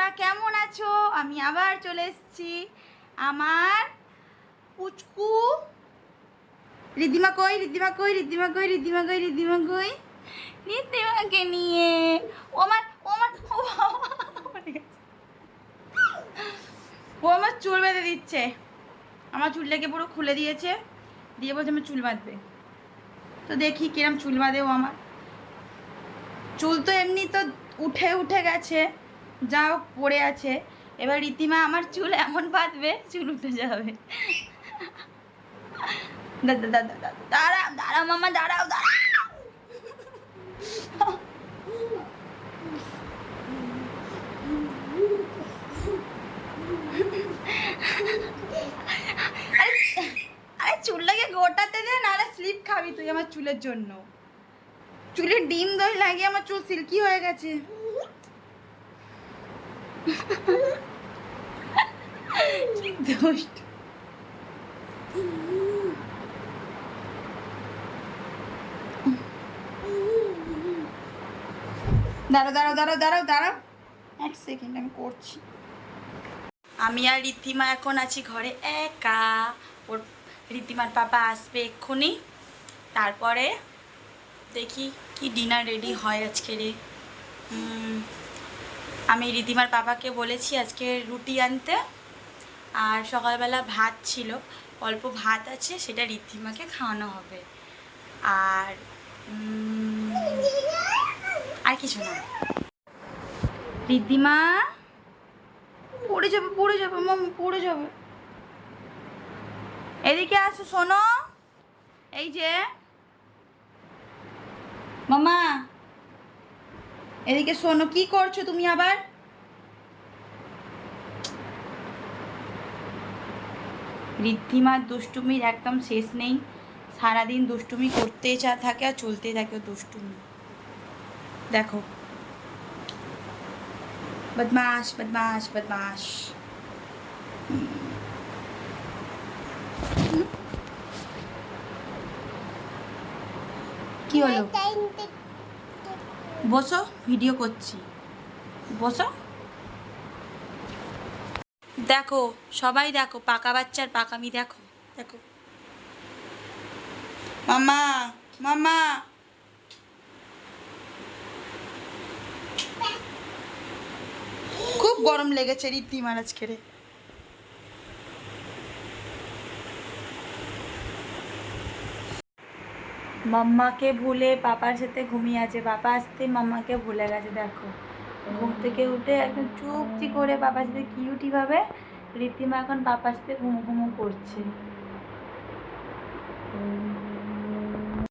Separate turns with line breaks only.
তোমরা কেমন আছো? আমি আবার চলে এসেছি আমার পুচকু রিদ্ধিমা কই, রিদ্ধিমা কই, রিদ্ধিমা কই, রিদ্ধিমা কই, রিদ্ধিমা কই, রিদ্ধিমাকে নিয়ে। ও আমার চুল বেঁধে দিচ্ছে। আমার চুলটাকে পুরো খুলে দিয়েছে, দিয়ে বলছে আমার চুল বাঁধবে। তো দেখি কিরম চুল বাঁধে ও আমার। চুল তো এমনি তো উঠে উঠে গেছে, যাও পড়ে আছে। এবার রীতিমা আমার চুল এমন বাঁধবে চুল উঠে যাবে। দাঁড়াও দাঁড়াও মামা, দাঁড়াও দাঁড়াও। আরে চুলটাকে গোটাতে দে, নাহলে স্লিপ খাবি তুই আমার চুলের জন্য। চুলে ডিম দই লাগিয়ে আমার চুল সিল্কি হয়ে গেছে। দাঁড়াও দাঁড়াও দাঁড়াও দাঁড়াও দাঁড়াও, এক সেকেন্ড আমি করছি। আমি আর ঋদ্ধিমা এখন আছি ঘরে একা। ওর ঋদ্ধিমার পাপা আসবে এক্ষুনি, তারপরে দেখি কি ডিনার রেডি হয় আজকে রে। আমি ঋদ্ধিমার পাপাকে বলেছি আজকে রুটি আনতে, আর সকালবেলা ভাত ছিল, অল্প ভাত আছে, সেটা ঋদ্ধিমাকে খাওয়ানো হবে। আর আর কিছু না। ঋদ্ধিমা পড়ে যাবে, পড়ে যাবে মাম, পড়ে যাবে। এদিকে আসো শোনো, এই যে মামা এদিকে শোনো, কি করছো তুমি আবার? ঋদ্ধিমার দুষ্টুমির একদম শেষ নেই, সারাদিন দুষ্টুমি করতেই থাকে আর চলতেই থাকে দুষ্টুমি। দেখো, বদমাশ বদমাশ বদমাশ। কি হলো? বসো, ভিডিও করছি, বসো। দেখো সবাই দেখো, পাকা বাচ্চার পাকামি দেখো, দেখো। মামা মামা, খুব গরম লেগেছে ঋদ্ধিমার আজকে রে। মাম্মাকে ভুলে পাপার সাথে ঘুমিয়ে আছে, পাপা আসতে মাম্মাকে ভুলে গেছে। দেখো ঘুম থেকে উঠে একদম চুপটি করে পাপার সাথে কিউটি ভাবে ঋদ্ধিমা এখন পাপার সাথে ঘুমো ঘুমো করছে।